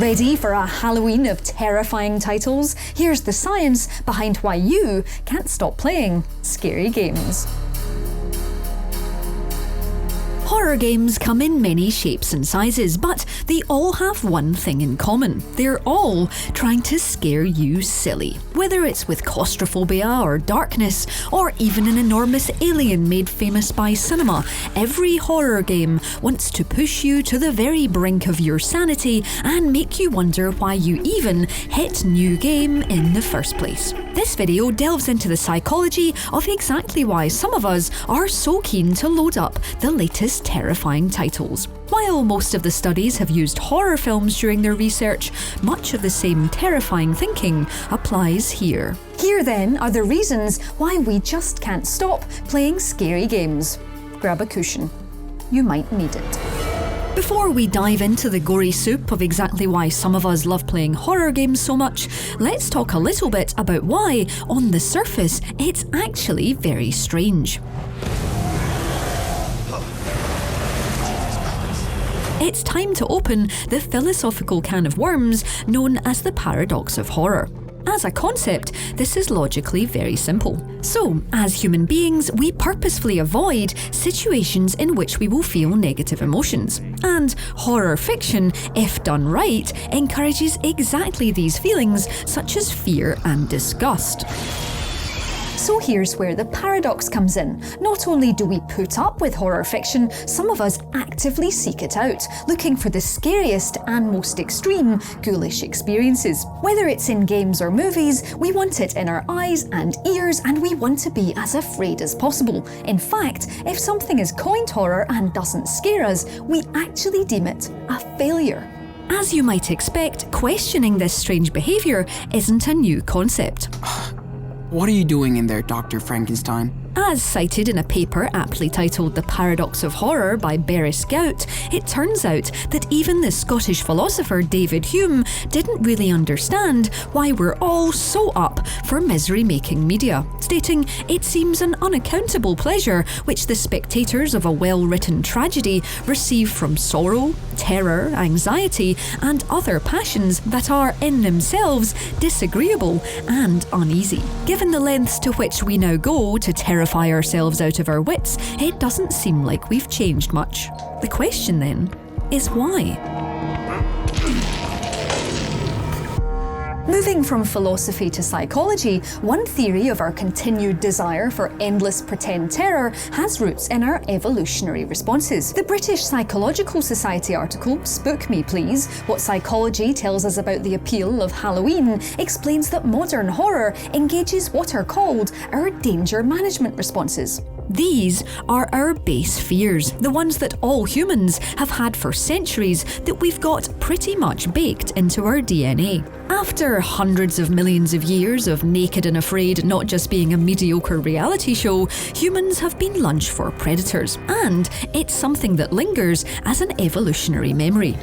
Ready for a Halloween of terrifying titles? Here's the science behind why you can't stop playing scary games. Horror games come in many shapes and sizes, but they all have one thing in common. They're all trying to scare you silly. Whether it's with claustrophobia or darkness, or even an enormous alien made famous by cinema, every horror game wants to push you to the very brink of your sanity and make you wonder why you even hit new game in the first place. This video delves into the psychology of exactly why some of us are so keen to load up the latest terrifying titles. While most of the studies have used horror films during their research, much of the same terrifying thinking applies here. Here then are the reasons why we just can't stop playing scary games. Grab a cushion. You might need it. Before we dive into the gory soup of exactly why some of us love playing horror games so much, let's talk a little bit about why, on the surface, it's actually very strange. It's time to open the philosophical can of worms known as the paradox of horror. As a concept, this is logically very simple. So, as human beings, we purposefully avoid situations in which we will feel negative emotions. And horror fiction, if done right, encourages exactly these feelings, such as fear and disgust. So here's where the paradox comes in. Not only do we put up with horror fiction, some of us actively seek it out, looking for the scariest and most extreme ghoulish experiences. Whether it's in games or movies, we want it in our eyes and ears, and we want to be as afraid as possible. In fact, if something is coined horror and doesn't scare us, we actually deem it a failure. As you might expect, questioning this strange behaviour isn't a new concept. What are you doing in there, Dr. Frankenstein? As cited in a paper aptly titled The Paradox of Horror by Beres Gout, it turns out that even the Scottish philosopher David Hume didn't really understand why we're all so up for misery-making media, stating it seems an unaccountable pleasure which the spectators of a well-written tragedy receive from sorrow, terror, anxiety, and other passions that are in themselves disagreeable and uneasy. Given the lengths to which we now go to terrify ourselves out of our wits, it doesn't seem like we've changed much. The question then is why? Moving from philosophy to psychology, one theory of our continued desire for endless pretend terror has roots in our evolutionary responses. The British Psychological Society article, Spook Me Please, What Psychology Tells Us About the Appeal of Halloween, explains that modern horror engages what are called our danger management responses. These are our base fears, the ones that all humans have had for centuries that we've got pretty much baked into our DNA. After hundreds of millions of years of Naked and Afraid not just being a mediocre reality show, humans have been lunch for predators, and it's something that lingers as an evolutionary memory.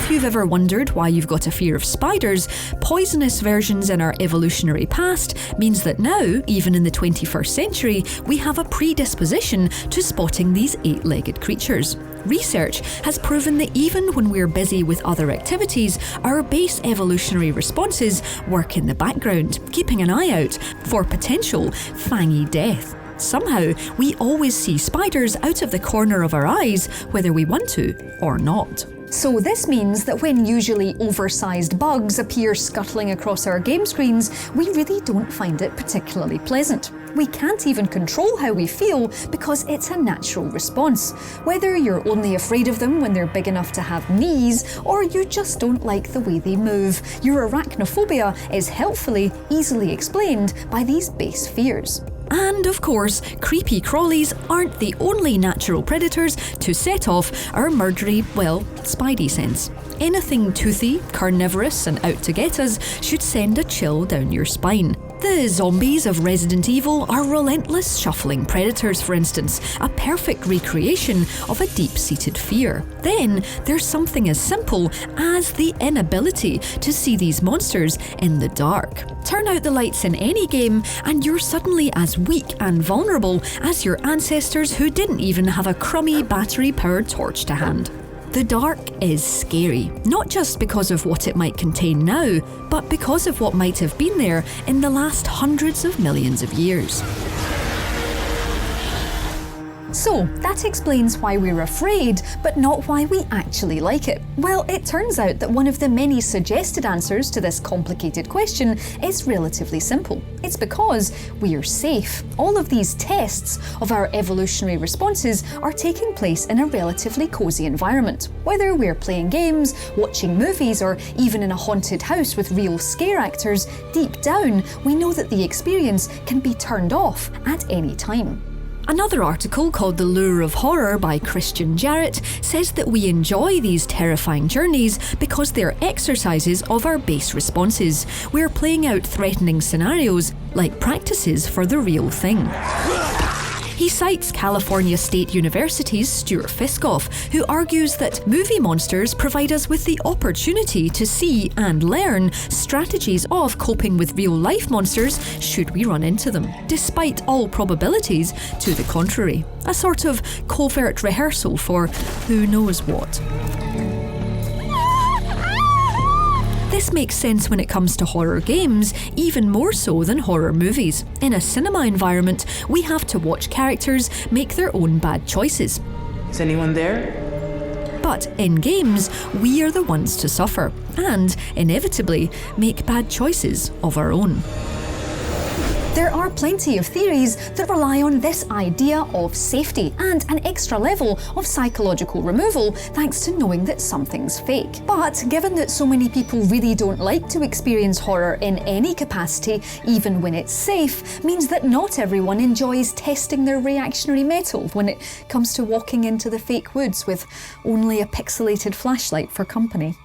If you've ever wondered why you've got a fear of spiders, poisonous versions in our evolutionary past means that now, even in the 21st century, we have a predisposition to spotting these eight-legged creatures. Research has proven that even when we're busy with other activities, our base evolutionary responses work in the background, keeping an eye out for potential fangy death. Somehow, we always see spiders out of the corner of our eyes, whether we want to or not. So this means that when usually oversized bugs appear scuttling across our game screens, we really don't find it particularly pleasant. We can't even control how we feel because it's a natural response. Whether you're only afraid of them when they're big enough to have knees, or you just don't like the way they move, your arachnophobia is helpfully easily explained by these base fears. And of course, creepy crawlies aren't the only natural predators to set off our murdery, well, spidey sense. Anything toothy, carnivorous and out to get us should send a chill down your spine. The zombies of Resident Evil are relentless shuffling predators, for instance, a perfect recreation of a deep-seated fear. Then there's something as simple as the inability to see these monsters in the dark. Turn out the lights in any game and you're suddenly as weak and vulnerable as your ancestors who didn't even have a crummy battery-powered torch to hand. The dark is scary, not just because of what it might contain now, but because of what might have been there in the last hundreds of millions of years. So, that explains why we're afraid, but not why we actually like it. Well, it turns out that one of the many suggested answers to this complicated question is relatively simple. It's because we're safe. All of these tests of our evolutionary responses are taking place in a relatively cozy environment. Whether we're playing games, watching movies, or even in a haunted house with real scare actors, deep down, we know that the experience can be turned off at any time. Another article called The Lure of Horror by Christian Jarrett says that we enjoy these terrifying journeys because they're exercises of our base responses. We're playing out threatening scenarios like practices for the real thing. He cites California State University's Stuart Fiskoff, who argues that movie monsters provide us with the opportunity to see and learn strategies of coping with real-life monsters should we run into them, despite all probabilities to the contrary. A sort of covert rehearsal for who knows what. This makes sense when it comes to horror games, even more so than horror movies. In a cinema environment, we have to watch characters make their own bad choices. Is anyone there? But in games, we are the ones to suffer, and inevitably make bad choices of our own. There are plenty of theories that rely on this idea of safety and an extra level of psychological removal thanks to knowing that something's fake. But given that so many people really don't like to experience horror in any capacity, even when it's safe, means that not everyone enjoys testing their reactionary mettle when it comes to walking into the fake woods with only a pixelated flashlight for company.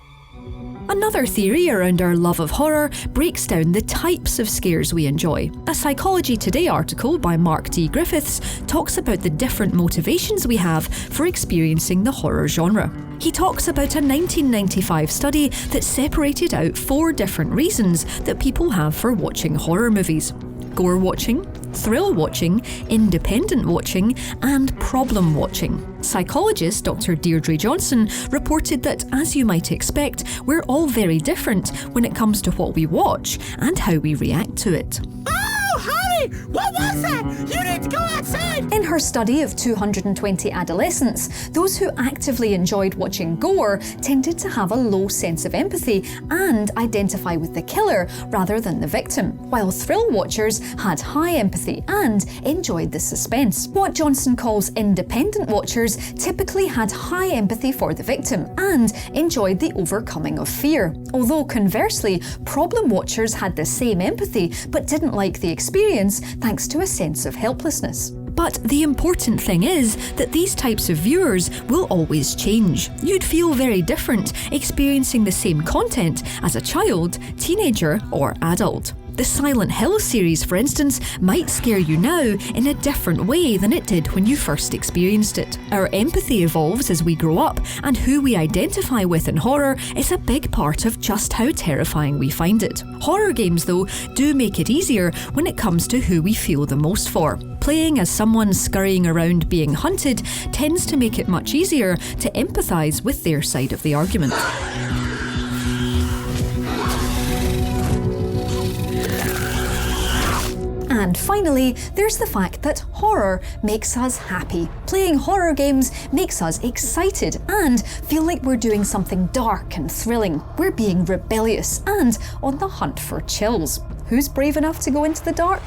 Another theory around our love of horror breaks down the types of scares we enjoy. A Psychology Today article by Mark D. Griffiths talks about the different motivations we have for experiencing the horror genre. He talks about a 1995 study that separated out 4 different reasons that people have for watching horror movies: gore watching, thrill watching, independent watching, and problem watching. Psychologist Dr. Deirdre Johnson reported that, as you might expect, we're all very different when it comes to what we watch and how we react to it. Oh, honey! What was that? You need to go outside! In her study of 220 adolescents, those who actively enjoyed watching gore tended to have a low sense of empathy and identify with the killer rather than the victim, while thrill watchers had high empathy and enjoyed the suspense. What Johnson calls independent watchers typically had high empathy for the victim and enjoyed the overcoming of fear, although conversely, problem watchers had the same empathy but didn't like the experience thanks to a sense of helplessness. But the important thing is that these types of viewers will always change. You'd feel very different experiencing the same content as a child, teenager, or adult. The Silent Hill series, for instance, might scare you now in a different way than it did when you first experienced it. Our empathy evolves as we grow up, and who we identify with in horror is a big part of just how terrifying we find it. Horror games, though, do make it easier when it comes to who we feel the most for. Playing as someone scurrying around being hunted tends to make it much easier to empathise with their side of the argument. And finally, there's the fact that horror makes us happy. Playing horror games makes us excited and feel like we're doing something dark and thrilling. We're being rebellious and on the hunt for chills. Who's brave enough to go into the dark?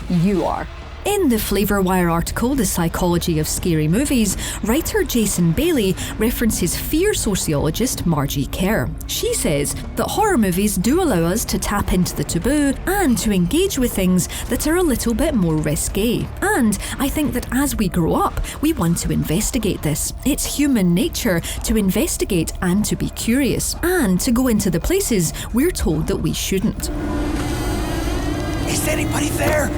You are. In the Flavor Wire article, The Psychology of Scary Movies, writer Jason Bailey references fear sociologist Margie Kerr. She says that horror movies do allow us to tap into the taboo and to engage with things that are a little bit more risque. And I think that as we grow up, we want to investigate this. It's human nature to investigate and to be curious, and to go into the places we're told that we shouldn't. Is anybody there?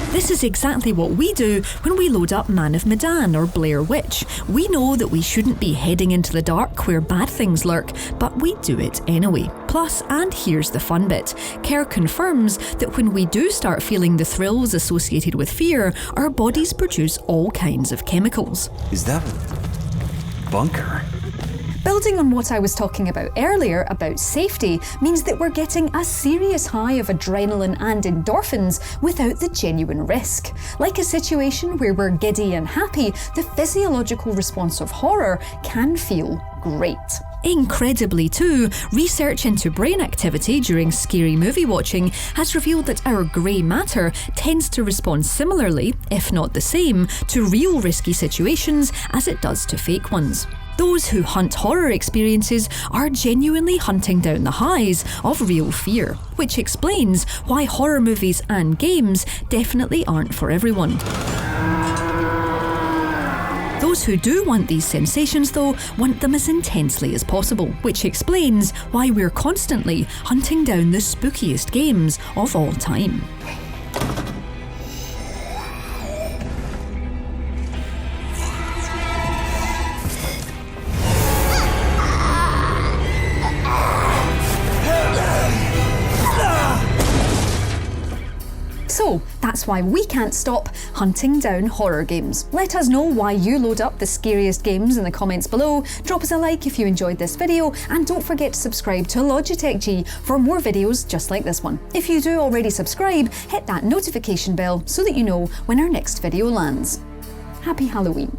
This is exactly what we do when we load up Man of Medan or Blair Witch. We know that we shouldn't be heading into the dark where bad things lurk, but we do it anyway. Plus, and here's the fun bit, Kerr confirms that when we do start feeling the thrills associated with fear, our bodies produce all kinds of chemicals. Is that a bunker? Building on what I was talking about earlier about safety means that we're getting a serious high of adrenaline and endorphins without the genuine risk. Like a situation where we're giddy and happy, the physiological response of horror can feel great. Incredibly too, research into brain activity during scary movie watching has revealed that our grey matter tends to respond similarly, if not the same, to real risky situations as it does to fake ones. Those who hunt horror experiences are genuinely hunting down the highs of real fear, which explains why horror movies and games definitely aren't for everyone. Those who do want these sensations, though, want them as intensely as possible, which explains why we're constantly hunting down the spookiest games of all time. So, that's why we can't stop hunting down horror games. Let us know why you load up the scariest games in the comments below, drop us a like if you enjoyed this video, and don't forget to subscribe to Logitech G for more videos just like this one. If you do already subscribe, hit that notification bell so that you know when our next video lands. Happy Halloween!